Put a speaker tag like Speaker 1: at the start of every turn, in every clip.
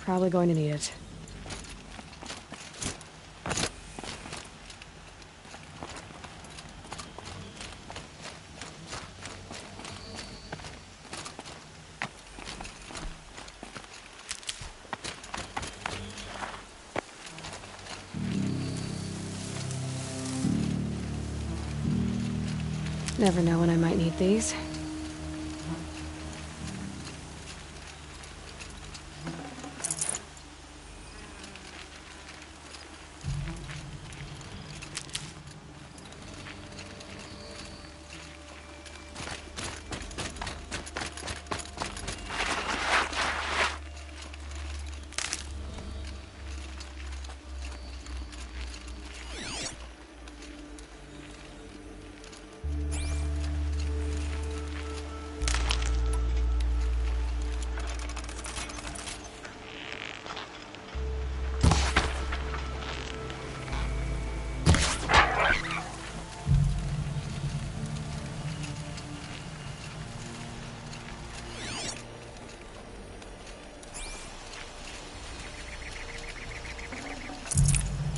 Speaker 1: Probably going to need it. Never know when I might need these.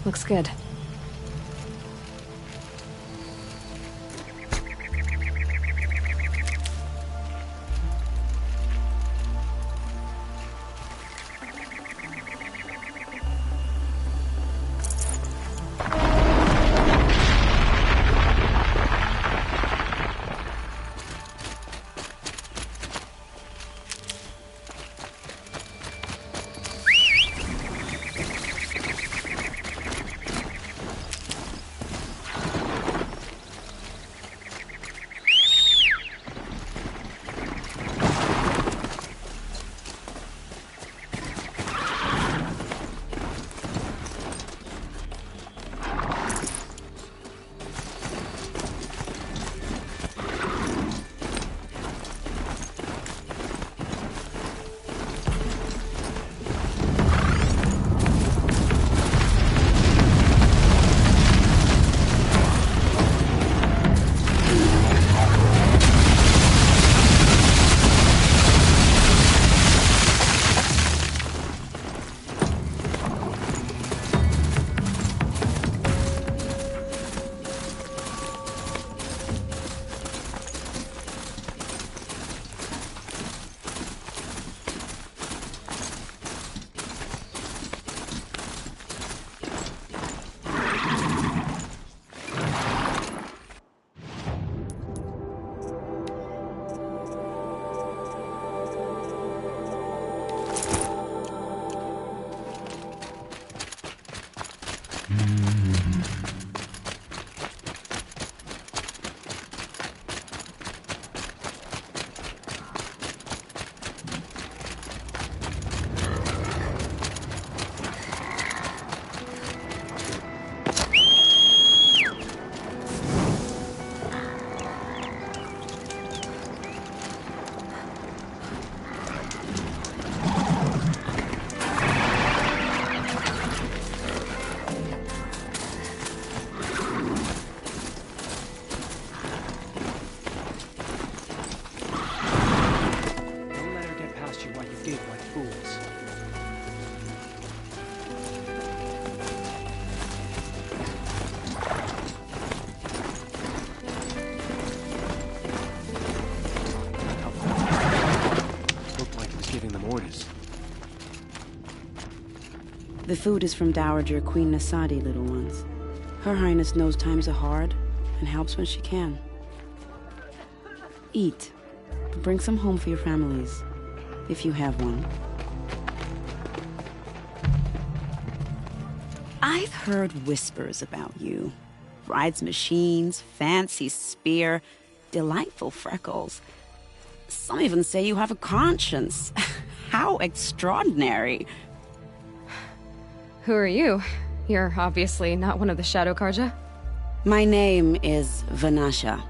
Speaker 1: Looks good.
Speaker 2: The food is from Dowager Queen Nasadi, little ones. Her Highness knows times are hard and helps when she can. Eat, but bring some home for your families, if you have one. I've heard whispers about you. Rides machines, fancy spear, delightful freckles. Some even say you have a conscience. How extraordinary.
Speaker 1: Who are you? You're obviously not one of the Shadow Karja.
Speaker 2: My name is Vanasha.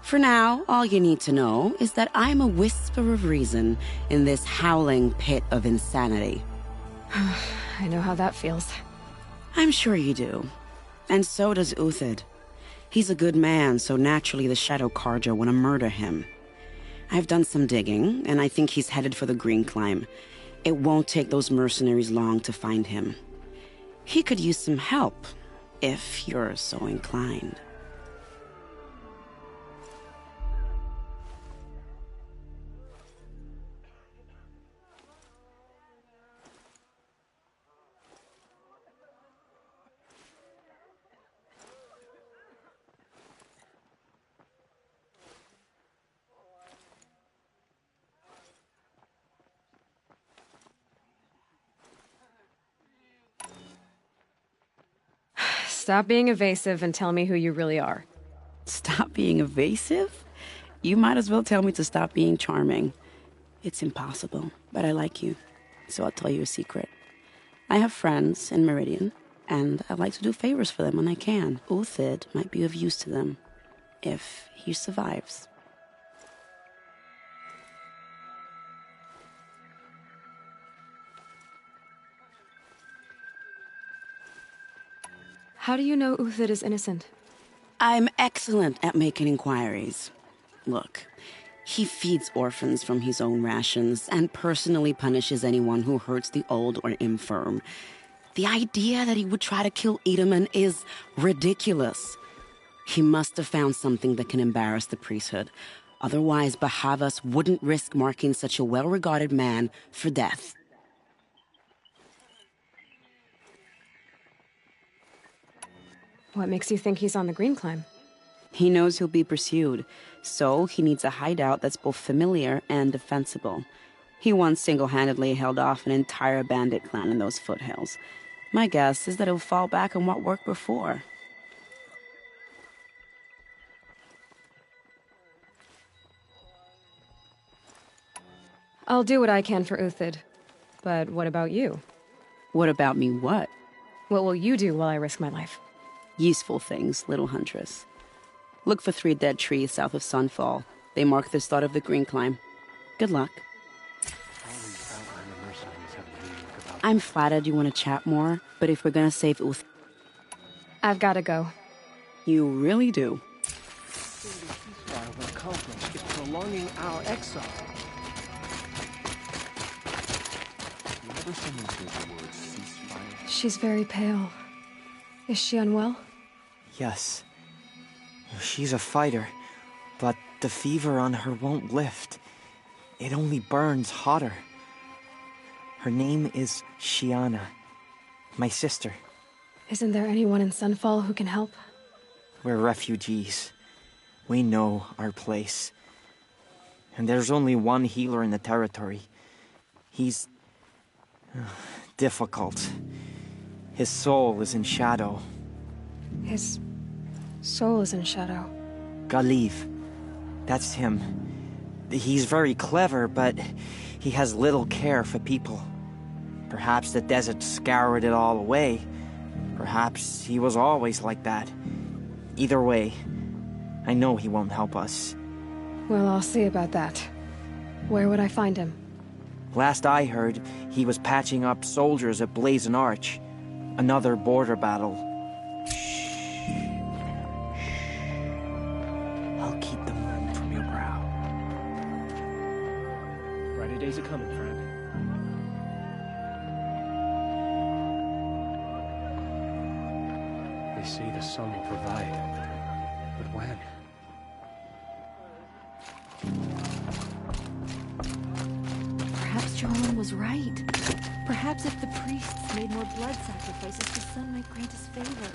Speaker 2: For now, all you need to know is that I'm a whisper of reason in this howling pit of insanity.
Speaker 1: I know how that feels.
Speaker 2: I'm sure you do. And so does Uthid. He's a good man, so naturally the Shadow Karja want to murder him. I've done some digging, and I think he's headed for the Green Climb. It won't take those mercenaries long to find him. He could use some help, if you're so inclined.
Speaker 1: Stop being evasive and tell me who you really are.
Speaker 2: Stop being evasive? You might as well tell me to stop being charming. It's impossible, but I like you, so I'll tell you a secret. I have friends in Meridian, and I like to do favors for them when I can. Uthid might be of use to them, if he survives.
Speaker 1: How do you know Uthid is innocent?
Speaker 2: I'm excellent at making inquiries. Look, he feeds orphans from his own rations and personally punishes anyone who hurts the old or infirm. The idea that he would try to kill Edaman is ridiculous. He must have found something that can embarrass the priesthood. Otherwise, Bahavas wouldn't risk marking such a well-regarded man for death.
Speaker 1: What makes you think he's on the Green Climb?
Speaker 2: He knows he'll be pursued, so he needs a hideout that's both familiar and defensible. He once single-handedly held off an entire bandit clan in those foothills. My guess is that he'll fall back on what worked before.
Speaker 1: I'll do what I can for Uthid. But what about you?
Speaker 2: What about me what?
Speaker 1: What will you do while I risk my life?
Speaker 2: Useful things, little huntress. Look for 3 dead trees south of Sunfall. They mark the start of the Green Climb. Good luck. I'm flattered you want to chat more, but if we're gonna save Uth...
Speaker 1: I've gotta go.
Speaker 2: You really do.
Speaker 3: Will accomplish is prolonging our exile. Whenever someone says the word ceasefire...
Speaker 1: She's very pale. Is she unwell?
Speaker 4: Yes. She's a fighter, but the fever on her won't lift. It only burns hotter. Her name is Shiana, my sister.
Speaker 1: Isn't there anyone in Sunfall who can help?
Speaker 4: We're refugees. We know our place. And there's only one healer in the territory. He's... difficult. His soul is in shadow.
Speaker 1: His soul is in shadow.
Speaker 4: Galiv. That's him. He's very clever, but he has little care for people. Perhaps the desert scoured it all away. Perhaps he was always like that. Either way, I know he won't help us.
Speaker 1: Well, I'll see about that. Where would I find him?
Speaker 4: Last I heard, he was patching up soldiers at Blazon Arch. Another border battle. I'll keep the moon from your brow.
Speaker 3: Brighter days are coming, friend. They say the sun will provide. But when?
Speaker 1: Perhaps Jerome will
Speaker 5: was right. Perhaps if the priests made more blood sacrifices, the sun might grant us favor.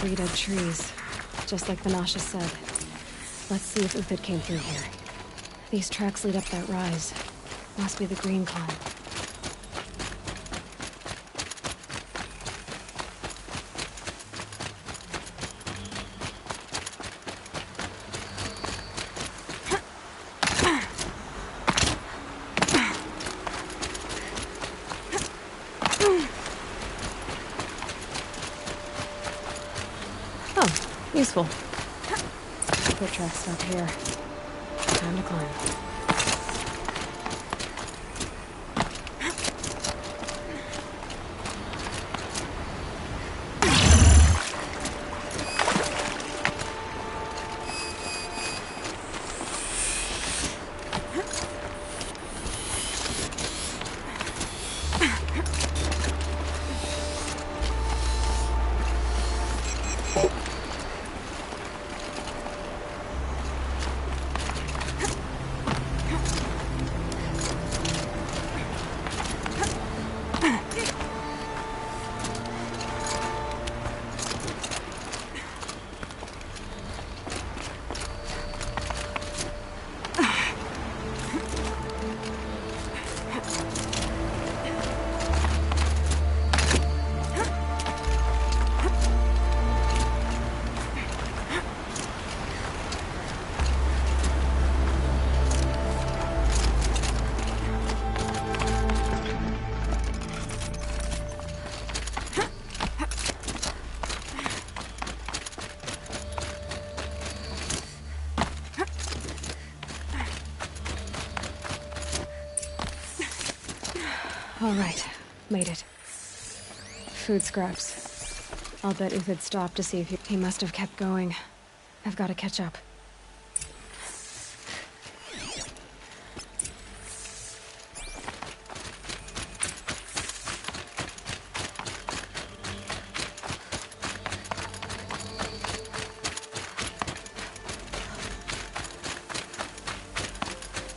Speaker 1: Three dead trees, just like Banasha said. Let's see if Uthid came through here. These tracks lead up that rise. Must be the Green Climb. Useful. Foot tracks stop here. Time to climb. All right, made it. Food scraps. I'll bet Uthid stopped to see if he must have kept going. I've got to catch up.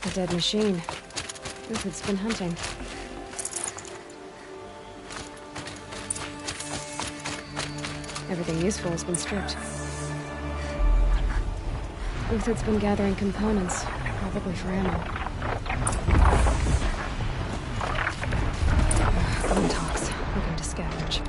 Speaker 1: A dead machine. Uthid's been hunting. Everything useful has been stripped. Uthid's been gathering components, probably for ammo. Tox, looking to scavenge.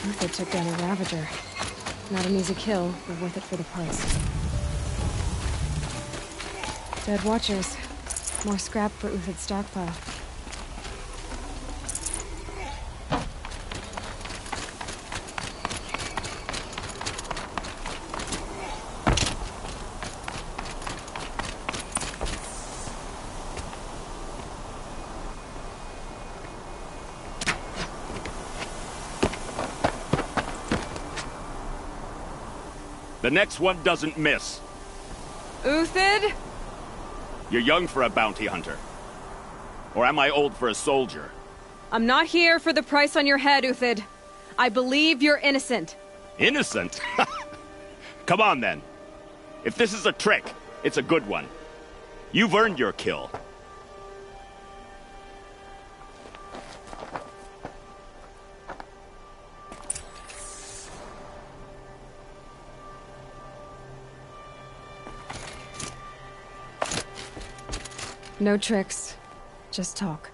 Speaker 1: Uthid took down a Ravager. Not an easy kill, but worth it for the parts. Dead Watchers. More scrap for Uthid's stockpile.
Speaker 6: The next one doesn't miss.
Speaker 1: Uthid?
Speaker 6: You're young for a bounty hunter. Or am I old for a soldier?
Speaker 1: I'm not here for the price on your head, Uthid. I believe you're innocent.
Speaker 6: Innocent? Come on, then. If this is a trick, it's a good one. You've earned your kill.
Speaker 1: No tricks. Just talk.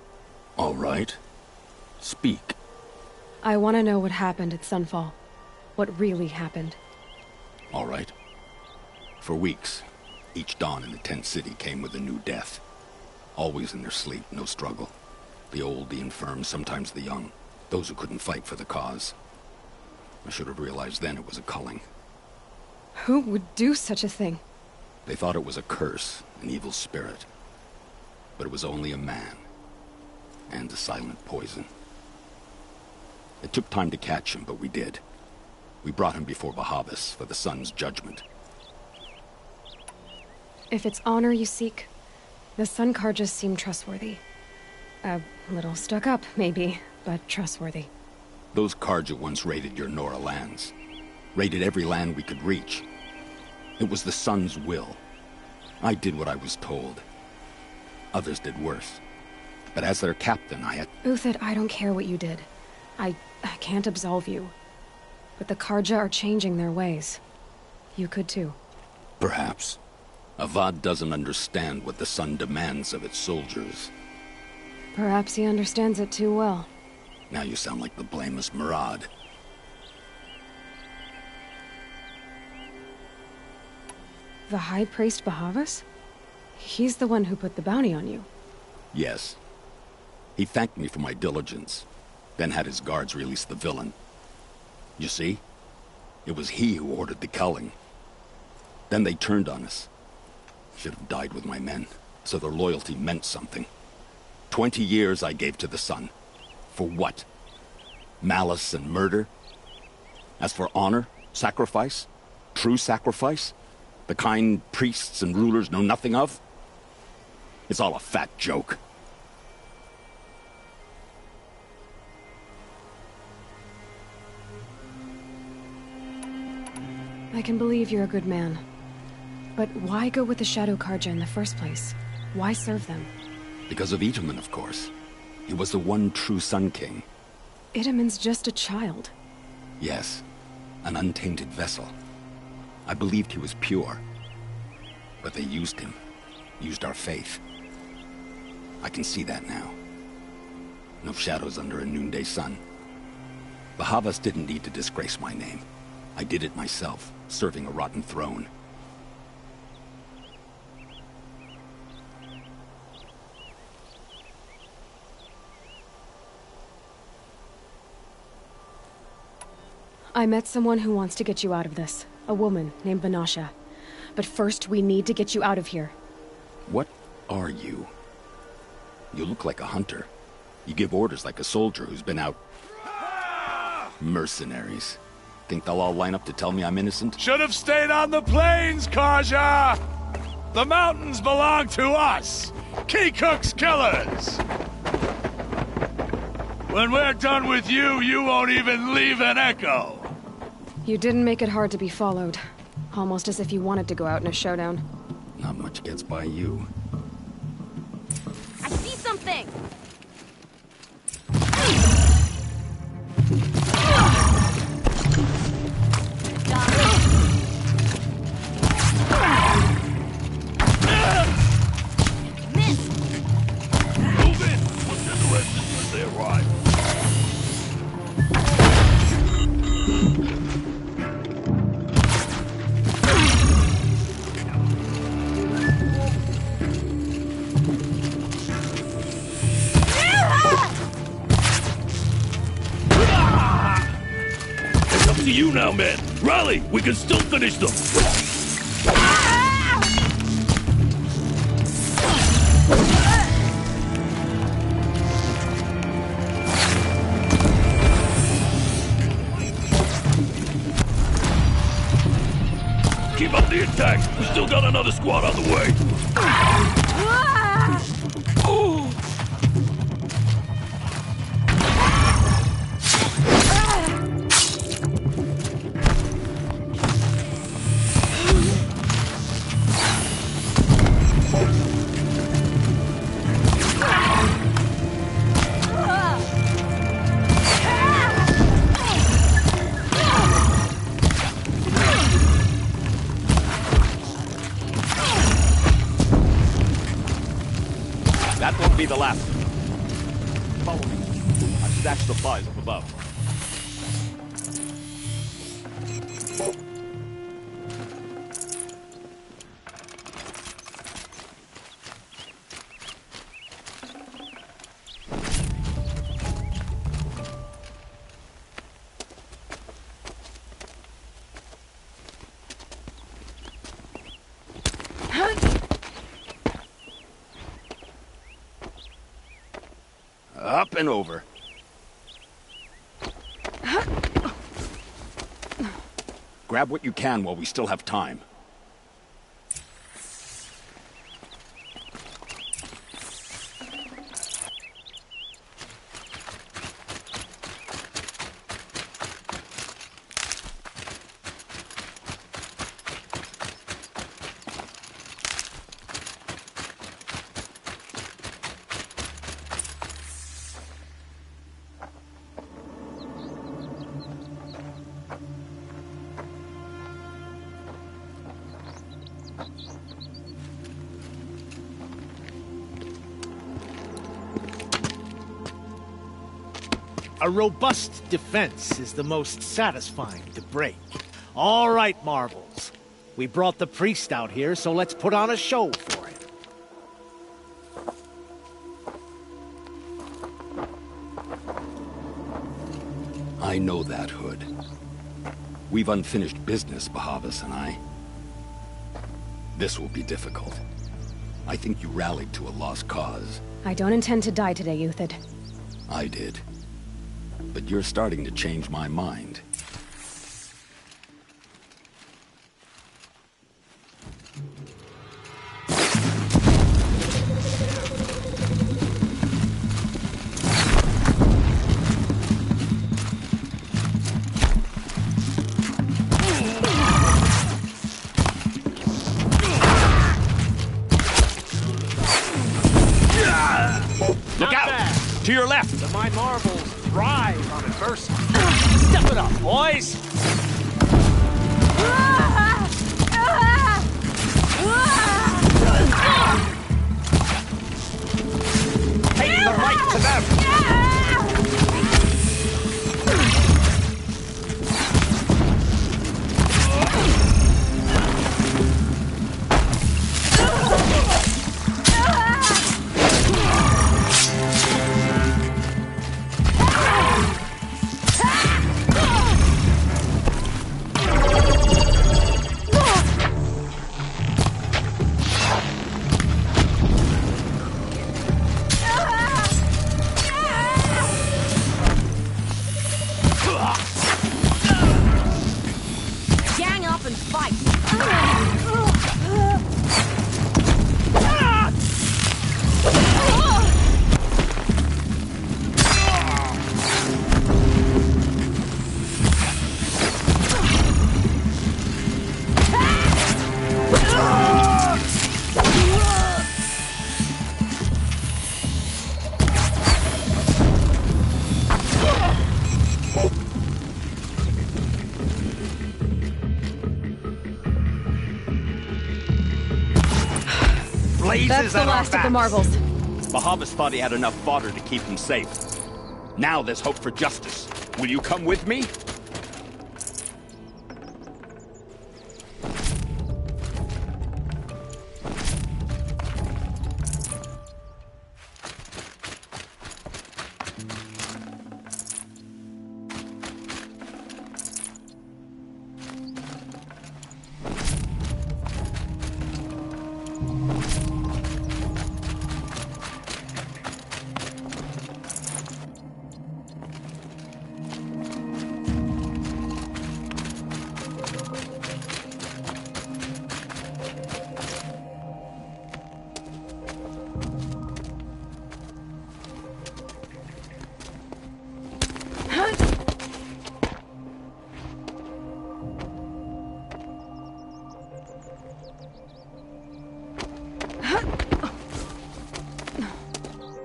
Speaker 6: All right. Speak.
Speaker 1: I want to know what happened at Sunfall. What really happened.
Speaker 6: All right. For weeks, each dawn in the tent city came with a new death. Always in their sleep, no struggle. The old, the infirm, sometimes the young. Those who couldn't fight for the cause. I should have realized then it was a culling.
Speaker 1: Who would do such a thing?
Speaker 6: They thought it was a curse, an evil spirit. But it was only a man. And a silent poison. It took time to catch him, but we did. We brought him before Bahavas for the sun's judgment.
Speaker 1: If it's honor you seek, the Sun Karjas seem trustworthy. A little stuck up, maybe, but trustworthy.
Speaker 6: Those Karja once raided your Nora lands. Raided every land we could reach. It was the sun's will. I did what I was told. Others did worse. But as their captain, I had...
Speaker 1: Uthid, I don't care what you did. I can't absolve you. But the Karja are changing their ways. You could too.
Speaker 6: Perhaps. Avad doesn't understand what the Sun demands of its soldiers.
Speaker 1: Perhaps he understands it too well.
Speaker 6: Now you sound like the blameless Murad.
Speaker 1: The High Priest Bahavas? He's the one who put the bounty on you.
Speaker 6: Yes. He thanked me for my diligence, then had his guards release the villain. You see? It was he who ordered the culling. Then they turned on us. Should have died with my men, so their loyalty meant something. 20 years I gave to the Sun. For what? Malice and murder? As for honor, sacrifice, true sacrifice, the kind priests and rulers know nothing of? It's all a fat joke.
Speaker 1: I can believe you're a good man. But why go with the Shadow Karja in the first place? Why serve them?
Speaker 6: Because of Itaman, of course. He was the one true Sun King.
Speaker 1: Itaman's just a child.
Speaker 6: Yes, an untainted vessel. I believed he was pure. But they used him. Used our faith. I can see that now. No shadows under a noonday sun. Bahavas didn't need to disgrace my name. I did it myself, serving a rotten throne.
Speaker 1: I met someone who wants to get you out of this. A woman named Vanasha. But first, we need to get you out of here.
Speaker 6: What are you? You look like a hunter. You give orders like a soldier who's been out... Mercenaries. Think they'll all line up to tell me I'm innocent?
Speaker 7: Should have stayed on the plains, Karja! The mountains belong to us! Keycook's killers! When we're done with you, you won't even leave an echo!
Speaker 1: You didn't make it hard to be followed. Almost as if you wanted to go out in a showdown.
Speaker 6: Not much gets by you.
Speaker 5: I see something!
Speaker 7: Move in! We'll send the rest as soon as they arrive. It's up to you now, man. Rally! We can still finish them! Keep up the attack! We still got another squad on the way!
Speaker 8: That won't be the last. Follow me. I've stashed supplies up above.
Speaker 6: Up and over. Grab what you can while we still have time.
Speaker 9: A robust defense is the most satisfying to break. All right, Marbles. We brought the priest out here, so let's put on a show for him.
Speaker 6: I know that, Hood. We've unfinished business, Bahavas and I. This will be difficult. I think you rallied to a lost cause.
Speaker 1: I don't intend to die today, Euthyd.
Speaker 6: I did. But you're starting to change my mind.
Speaker 8: Look out! To your left!
Speaker 9: My Marbles thrive on adversity. Step it up, boys!
Speaker 8: Take the right to them!
Speaker 5: Gang up and fight!
Speaker 1: That's the last of the Marbles.
Speaker 8: Bahavas thought he had enough fodder to keep him safe. Now there's hope for justice. Will you come with me?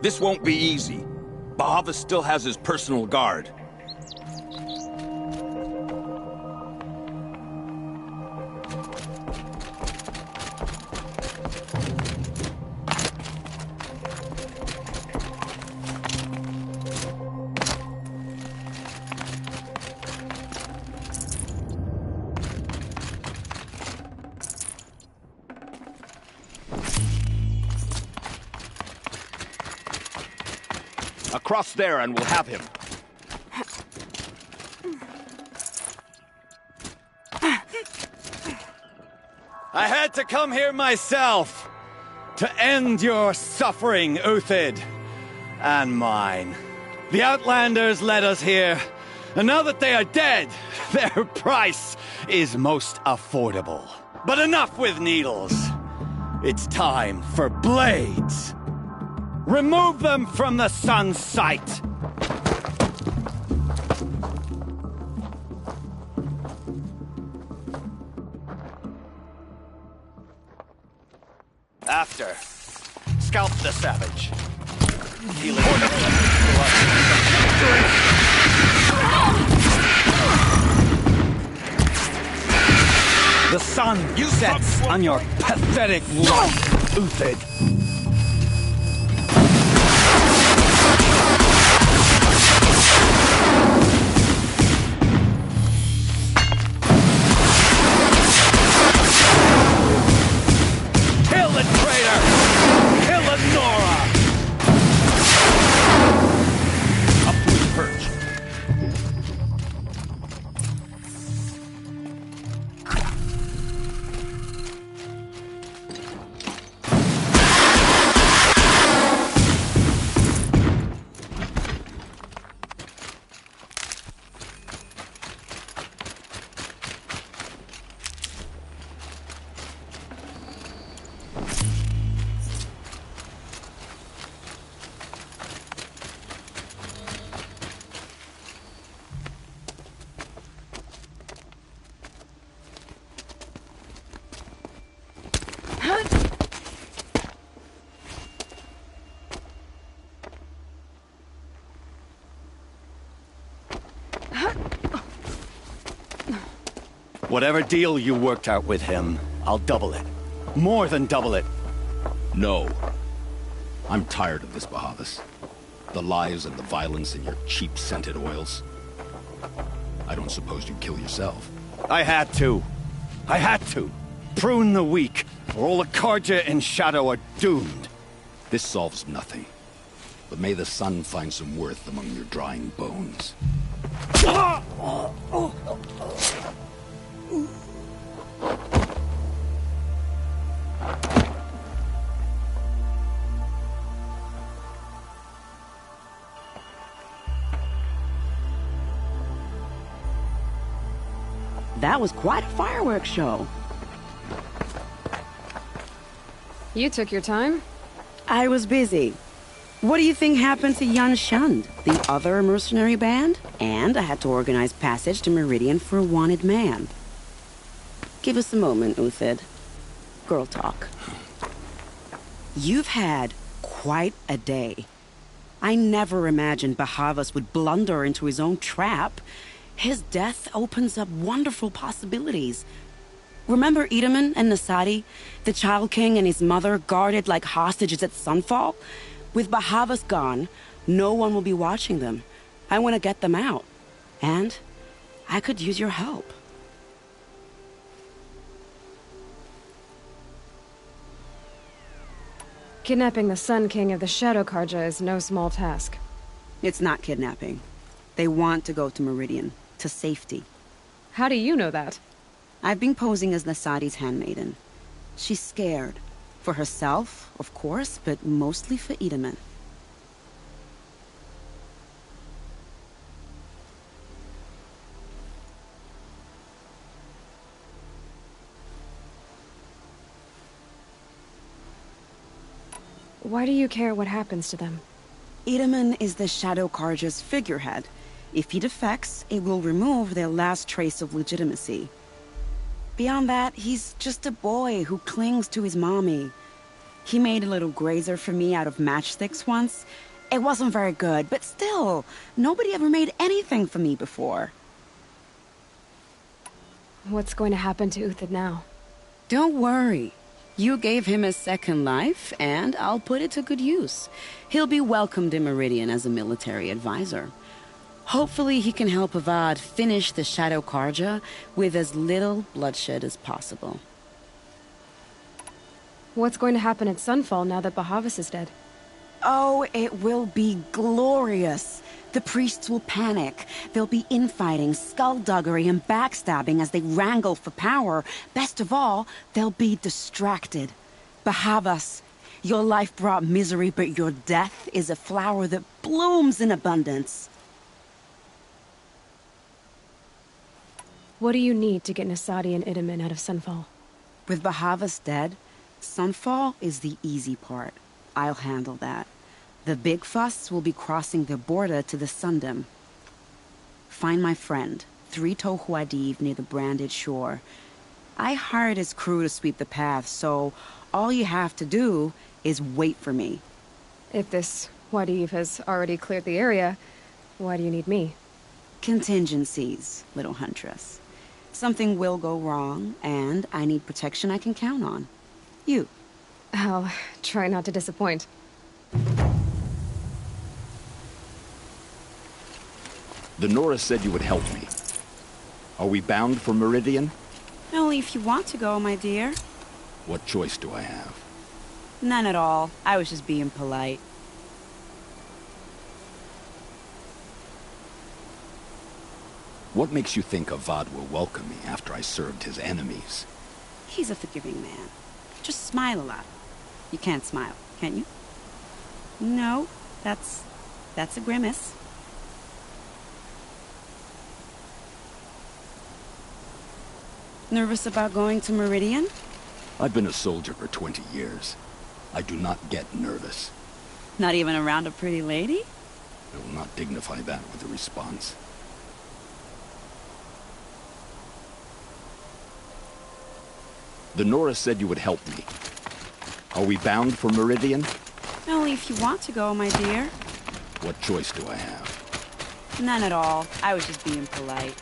Speaker 8: This won't be easy. Bahavas still has his personal guard. Across there and we'll have him.
Speaker 10: I had to come here myself to end your suffering, Euthyd, and mine. The Outlanders led us here, and now that they are dead, their price is most affordable. But enough with needles. It's time for blades. Remove them from the sun's sight. After, scalp the savage. Healing. The sun sets on your pathetic life, Euthyd. Whatever deal you worked out with him, I'll double it. More than double it.
Speaker 6: No. I'm tired of this, Bahavas. The lies and the violence and your cheap scented oils. I don't suppose you'd kill yourself.
Speaker 10: I had to. I had to. Prune the weak, or all the Karja in shadow are doomed.
Speaker 6: This solves nothing. But may the sun find some worth among your drying bones.
Speaker 2: That was quite a fireworks show.
Speaker 1: You took your time?
Speaker 2: I was busy. What do you think happened to Yan Shund, the other mercenary band? And I had to organize passage to Meridian for a wanted man. Give us a moment, Uthid. Girl talk. You've had quite a day. I never imagined Bahavas would blunder into his own trap. His death opens up wonderful possibilities. Remember Edaman and Nasadi, the Child King and his mother guarded like hostages at Sunfall? With Bahavas gone, no one will be watching them. I want to get them out. And I could use your help.
Speaker 1: Kidnapping the Sun King of the Shadow Karja is no small task.
Speaker 2: It's not kidnapping. They want to go to Meridian, to safety.
Speaker 1: How do you know that?
Speaker 2: I've been posing as Nasadi's handmaiden. She's scared. For herself, of course, but mostly for Edaman.
Speaker 1: Why do you care what happens to them?
Speaker 2: Edaman is the Shadow Karja's figurehead. If he defects, it will remove their last trace of legitimacy. Beyond that, he's just a boy who clings to his mommy. He made a little grazer for me out of matchsticks once. It wasn't very good, but still, nobody ever made anything for me before.
Speaker 1: What's going to happen to Uthid now?
Speaker 2: Don't worry. You gave him a second life, and I'll put it to good use. He'll be welcomed in Meridian as a military advisor. Hopefully he can help Avad finish the Shadow Karja with as little bloodshed as possible.
Speaker 1: What's going to happen at Sunfall now that Bahavas is dead?
Speaker 2: Oh, it will be glorious. The priests will panic. There'll be infighting, skullduggery, and backstabbing as they wrangle for power. Best of all, they'll be distracted. Bahavas, your life brought misery, but your death is a flower that blooms in abundance.
Speaker 1: What do you need to get Nasadi and Edaman out of Sunfall?
Speaker 2: With Bahavas dead, Sunfall is the easy part. I'll handle that. The big fuss will be crossing the border to the Sundom. Find my friend, 3 Tohuadiv near the branded shore. I hired his crew to sweep the path, so all you have to do is wait for me.
Speaker 1: If this Wadiv has already cleared the area, why do you need me?
Speaker 2: Contingencies, little huntress. Something will go wrong, and I need protection I can count on. You.
Speaker 1: I'll try not to disappoint.
Speaker 6: The Nora said you would help me. Are we bound for Meridian?
Speaker 2: Only if you want to go, my dear.
Speaker 6: What choice do I have?
Speaker 2: None at all. I was just being polite.
Speaker 6: What makes you think Avad will welcome me after I served his enemies?
Speaker 2: He's a forgiving man. Just smile a lot. You can't smile, can you? No, that's a grimace. Nervous about going to Meridian?
Speaker 6: I've been a soldier for 20 years. I do not get nervous.
Speaker 2: Not even around a pretty lady?
Speaker 6: I will not dignify that with a response. The Nora said you would help me. Are we bound for Meridian?
Speaker 2: Only if you want to go, my dear.
Speaker 6: What choice do I have?
Speaker 2: None at all. I was just being polite.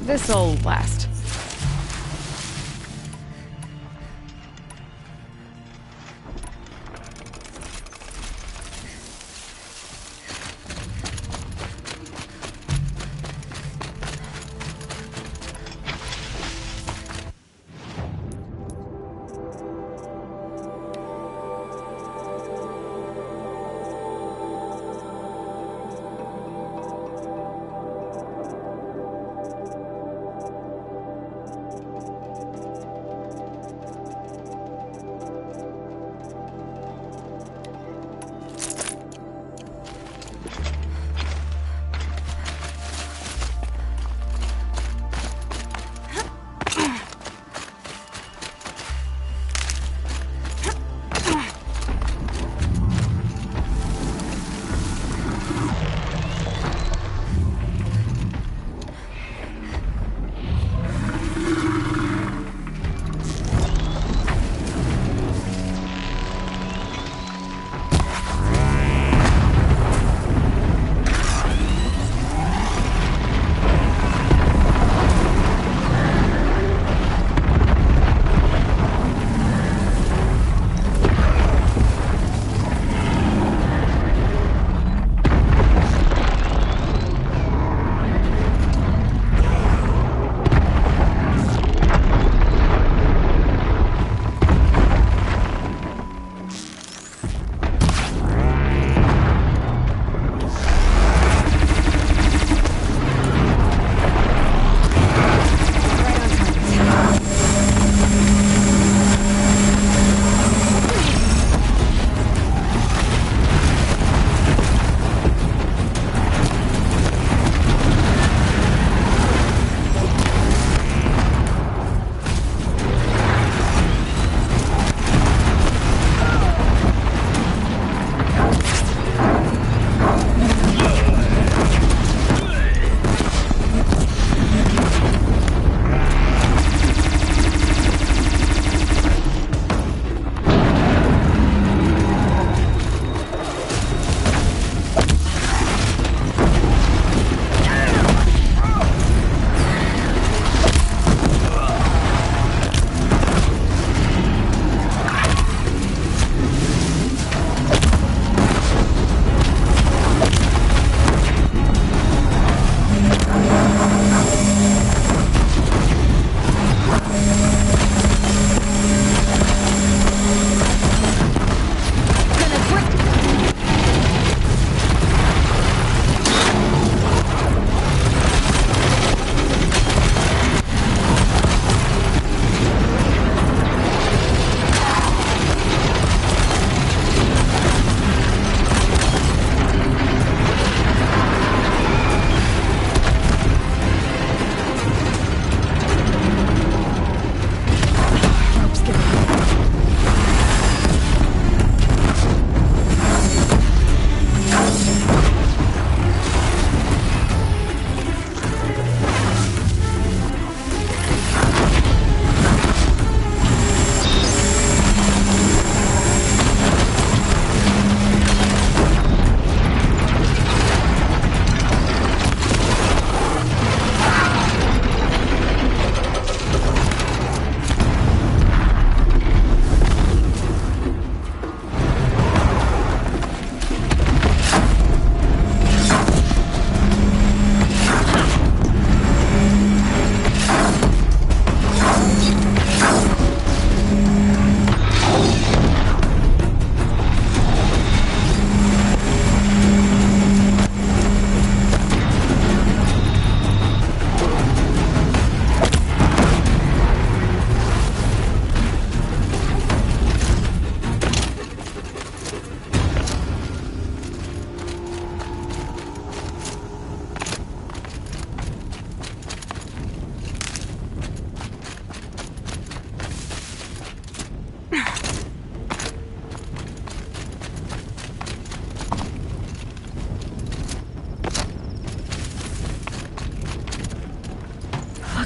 Speaker 1: This'll last.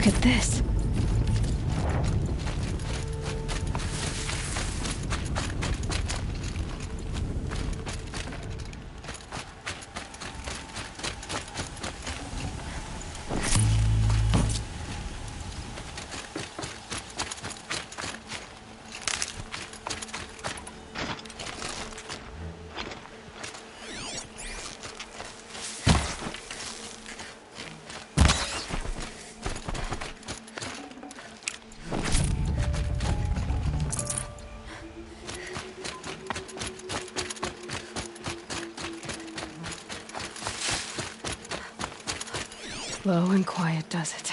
Speaker 1: Look at this. Slow and quiet does it.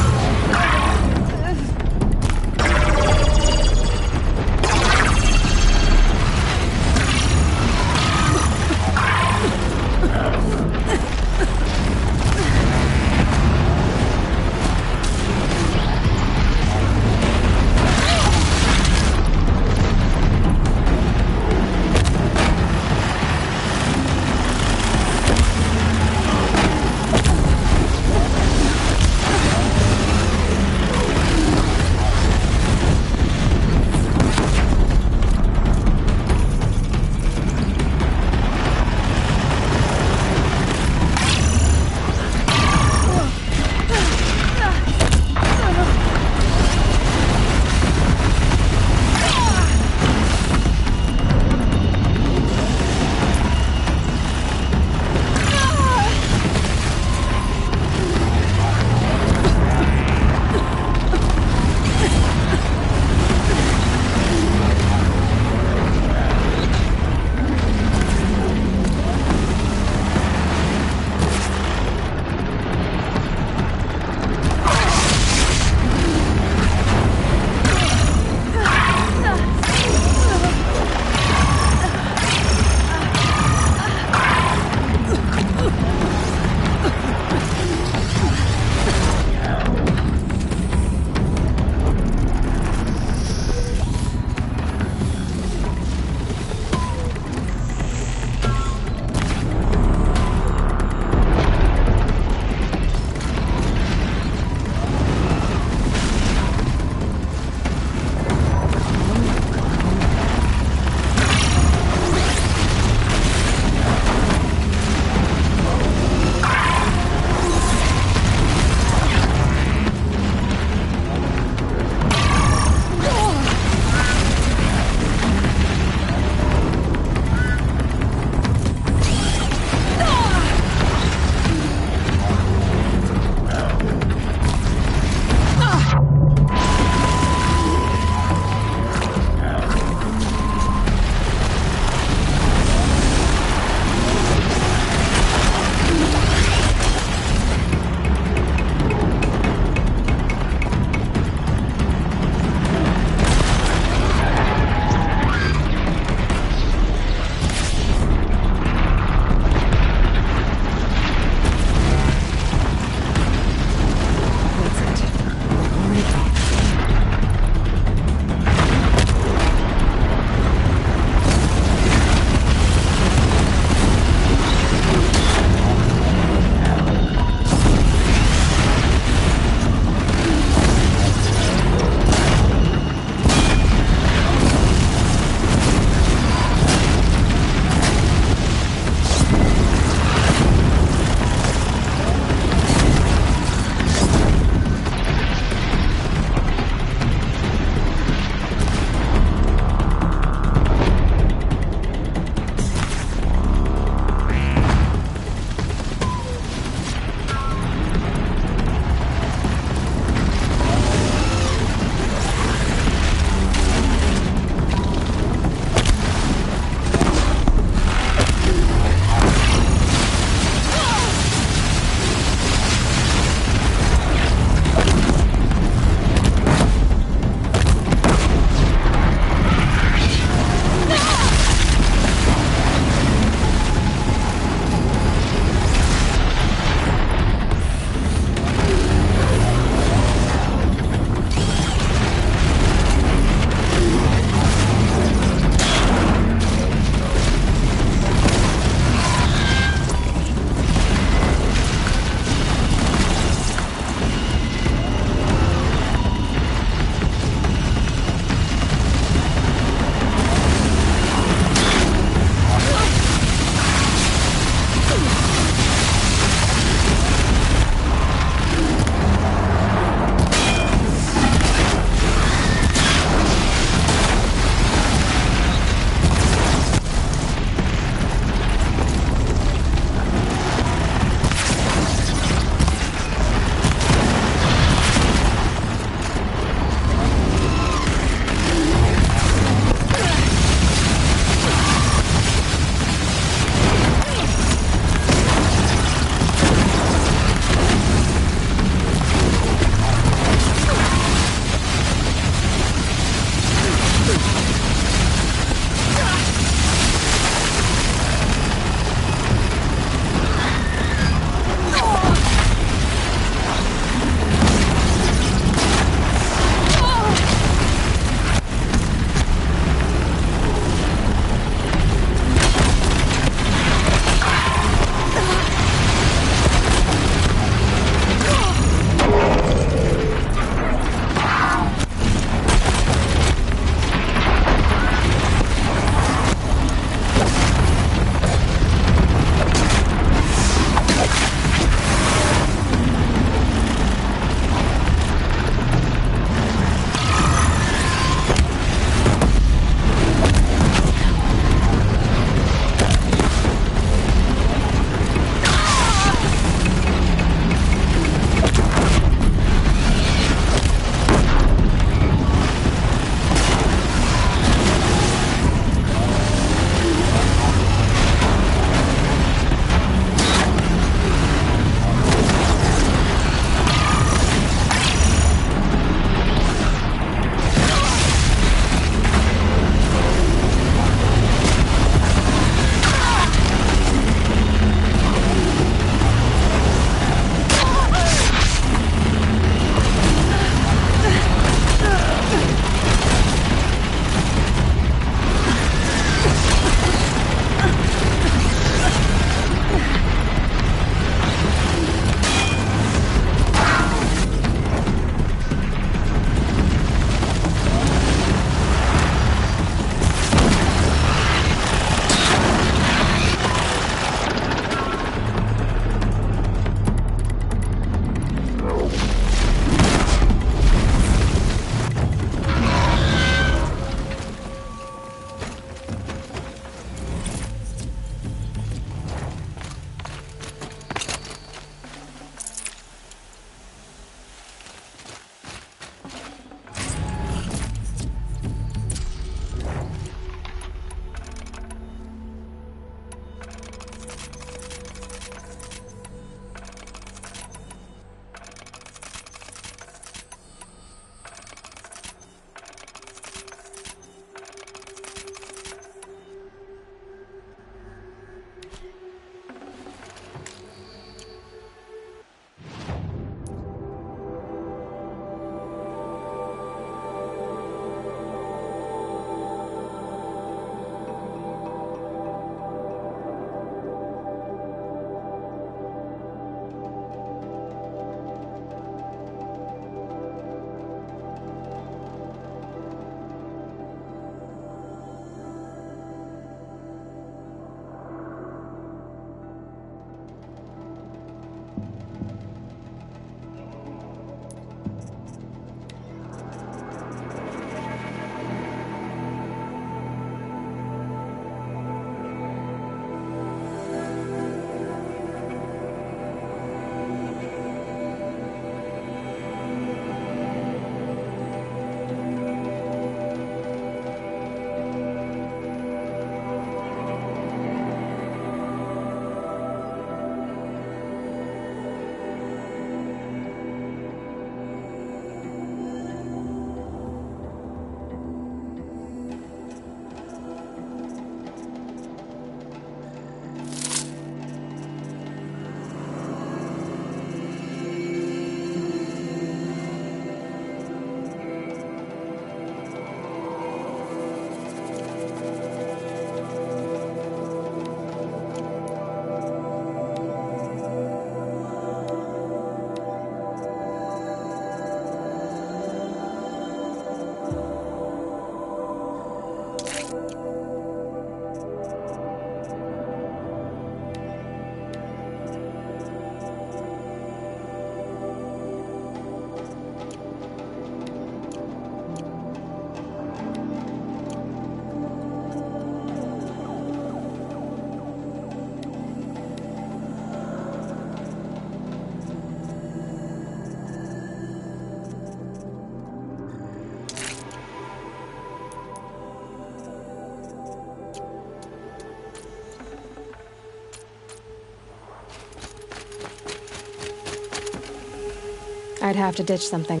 Speaker 1: I'd have to ditch something.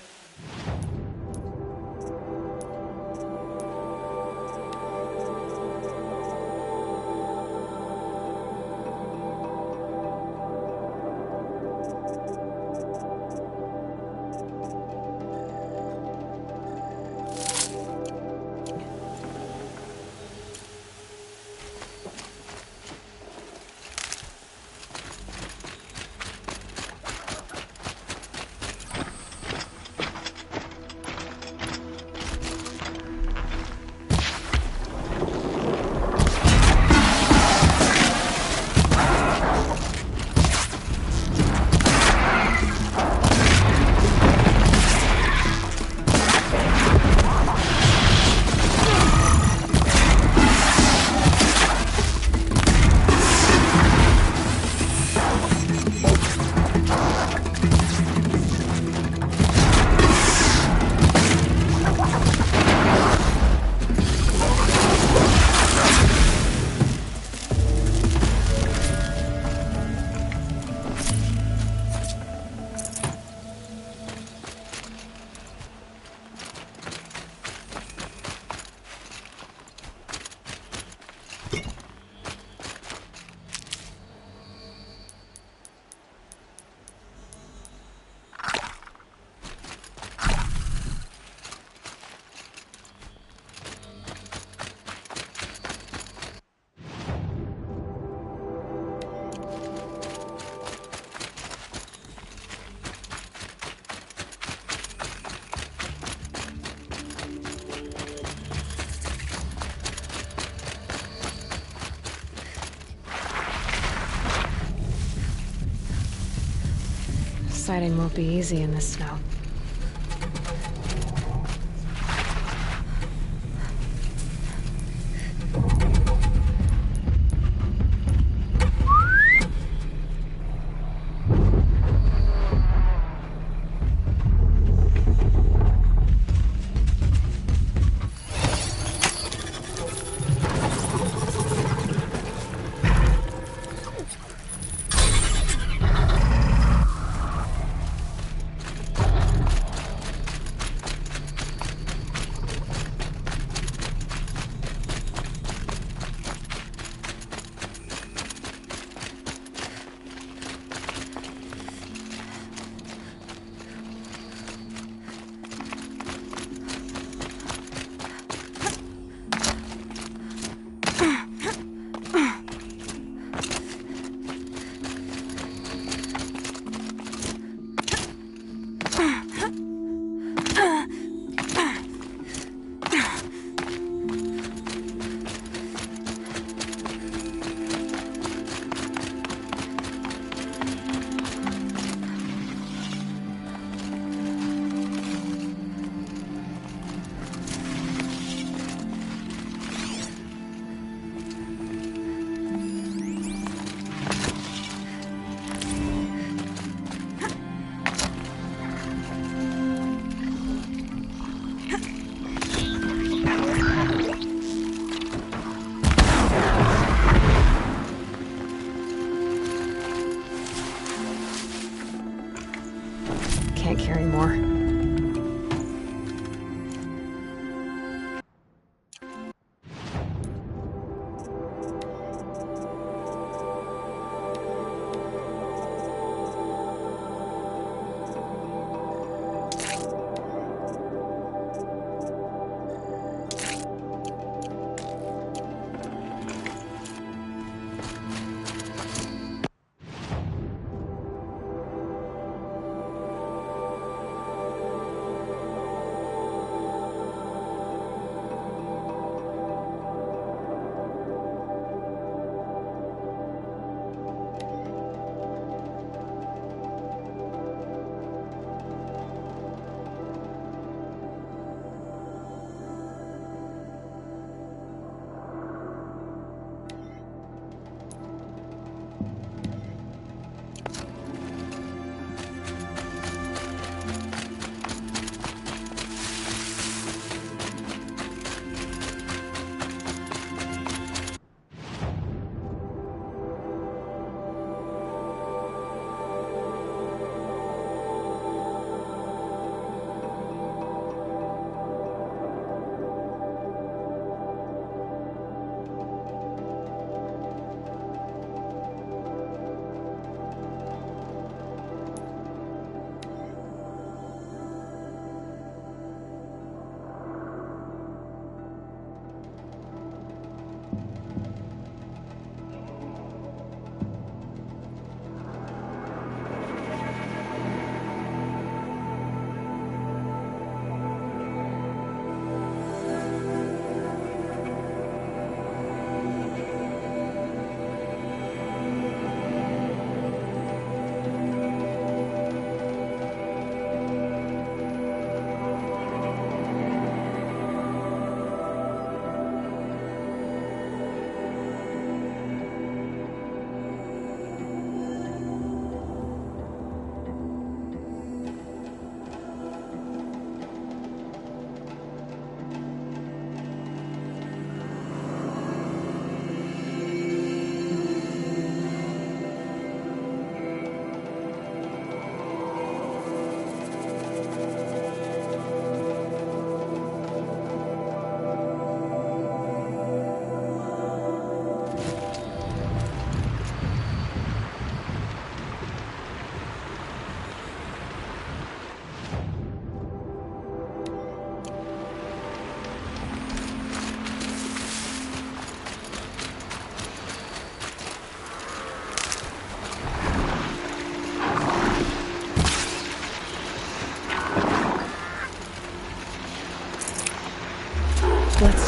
Speaker 1: Sighting won't be easy in this snow. Can't carry more.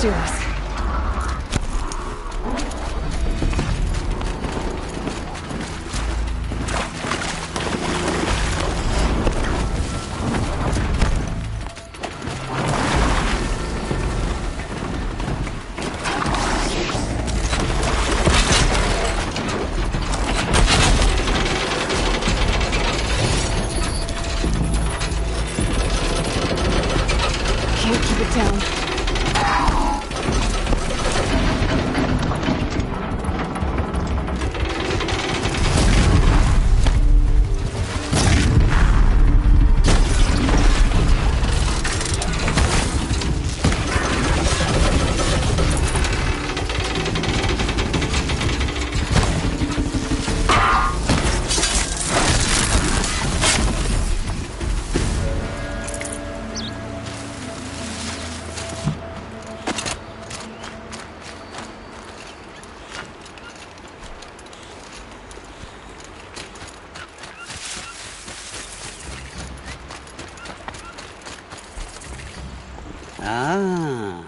Speaker 1: do this. Can't keep it down.
Speaker 11: Ah,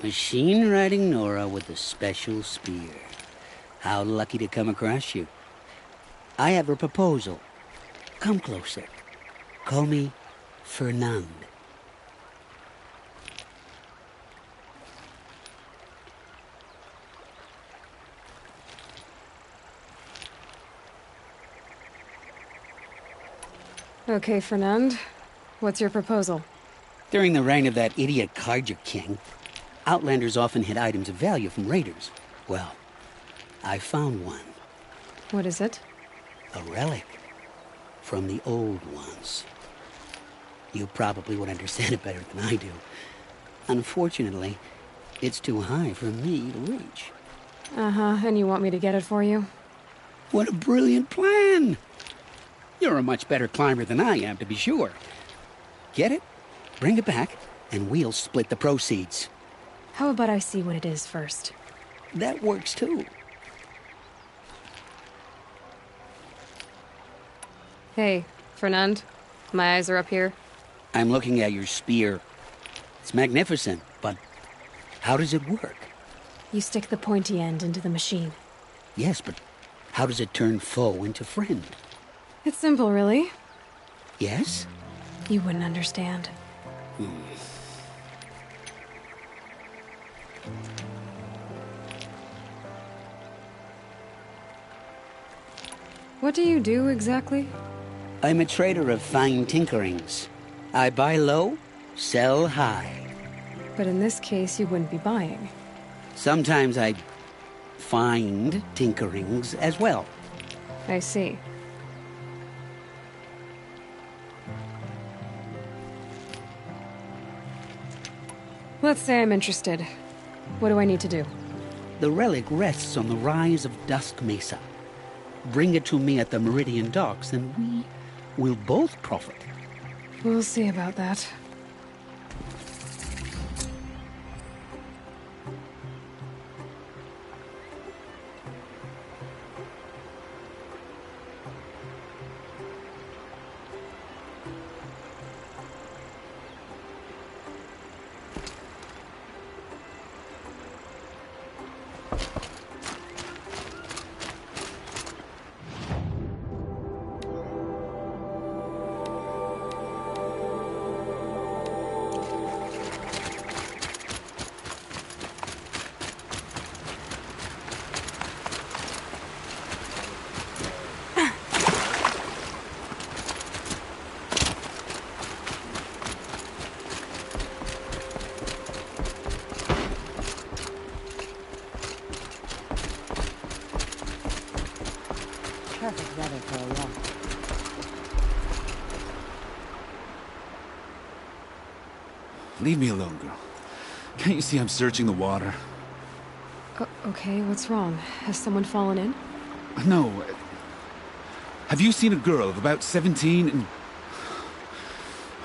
Speaker 11: machine-riding Nora with a special spear. How lucky to come across you. I have a proposal. Come closer. Call me Fernand.
Speaker 1: Okay, Fernand. What's your proposal?
Speaker 11: During the reign of that idiot Carja King, Outlanders often hid items of value from raiders. Well, I found one.
Speaker 1: What is it?
Speaker 11: A relic from the old ones. You probably would understand it better than I do. Unfortunately, it's too high for me to reach.
Speaker 1: Uh-huh, and you want me to get it for you?
Speaker 11: What a brilliant plan! You're a much better climber than I am, to be sure. Get it, bring it back, and we'll split the proceeds.
Speaker 1: How about I see what it is first?
Speaker 11: That works too.
Speaker 1: Hey, Fernand. My eyes are up here.
Speaker 11: I'm looking at your spear. It's magnificent, but how does it work?
Speaker 1: You stick the pointy end into the machine.
Speaker 11: Yes, but how does it turn foe into friend?
Speaker 1: It's simple, really.
Speaker 11: Yes?
Speaker 1: You wouldn't understand. What do you do exactly?
Speaker 11: I'm a trader of fine tinkerings. I buy low, sell high.
Speaker 1: But in this case, you wouldn't be buying.
Speaker 11: Sometimes I find tinkerings as well.
Speaker 1: I see. Let's say I'm interested. What do I need to do?
Speaker 11: The relic rests on the rise of Dusk Mesa. Bring it to me at the Meridian Docks, and we will both profit.
Speaker 1: We'll see about that.
Speaker 2: Perfect weather for a walk.
Speaker 3: Leave me alone, girl. Can't you see I'm searching the water?
Speaker 1: Okay, what's wrong? Has someone fallen in?
Speaker 3: No. Have you seen a girl of about 17 and...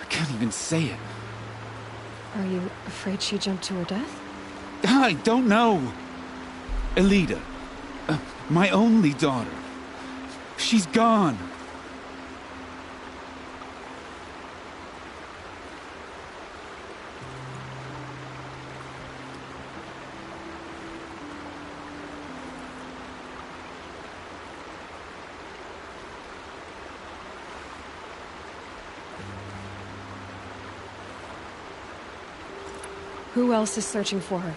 Speaker 3: I can't even say it.
Speaker 1: Are you afraid she jumped to her death?
Speaker 3: I don't know. Elida. My only daughter. She's gone.
Speaker 1: Who else is searching for her?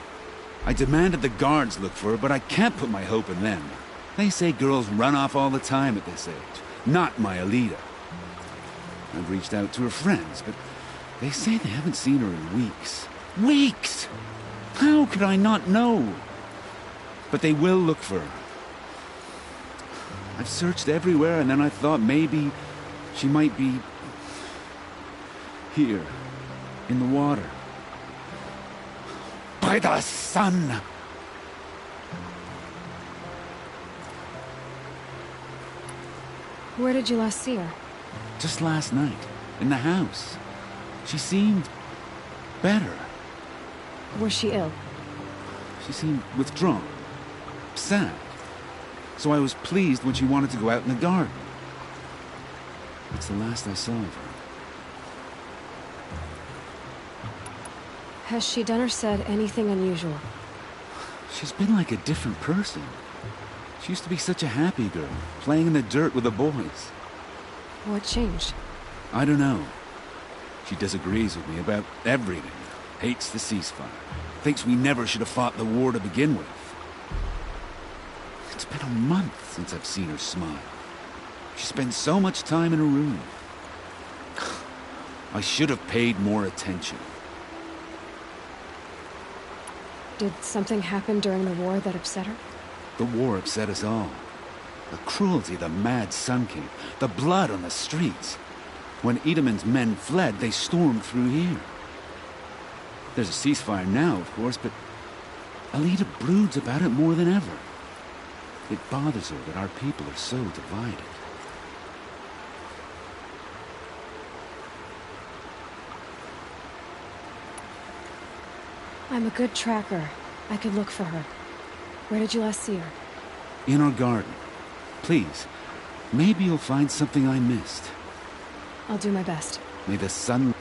Speaker 3: I demanded the guards look for her, but I can't put my hope in them. They say girls run off all the time at this age. Not my Alita. I've reached out to her friends, but they say they haven't seen her in weeks. Weeks! How could I not know? But they will look for her. I've searched everywhere, and then I thought maybe she might be here, in the water. By the sun!
Speaker 1: Where did you last see her?
Speaker 3: Just last night, in the house. She seemed better.
Speaker 1: Was she ill?
Speaker 3: She seemed withdrawn, sad. So I was pleased when she wanted to go out in the garden. That's the last I saw of her.
Speaker 1: Has she done or said anything unusual?
Speaker 3: She's been like a different person. She used to be such a happy girl, playing in the dirt with the boys.
Speaker 1: What changed?
Speaker 3: I don't know. She disagrees with me about everything. Hates the ceasefire. Thinks we never should have fought the war to begin with. It's been a month since I've seen her smile. She spends so much time in her room. I should have paid more attention.
Speaker 1: Did something happen during the war that upset her?
Speaker 3: The war upset us all. The cruelty of the mad Sun King, the blood on the streets. When Itaman's men fled, they stormed through here. There's a ceasefire now, of course, but Alita broods about it more than ever. It bothers her that our people are so divided.
Speaker 1: I'm a good tracker. I could look for her. Where did you last see her?
Speaker 3: In our garden. Please, maybe you'll find something I missed.
Speaker 1: I'll do my best.
Speaker 3: May the sun...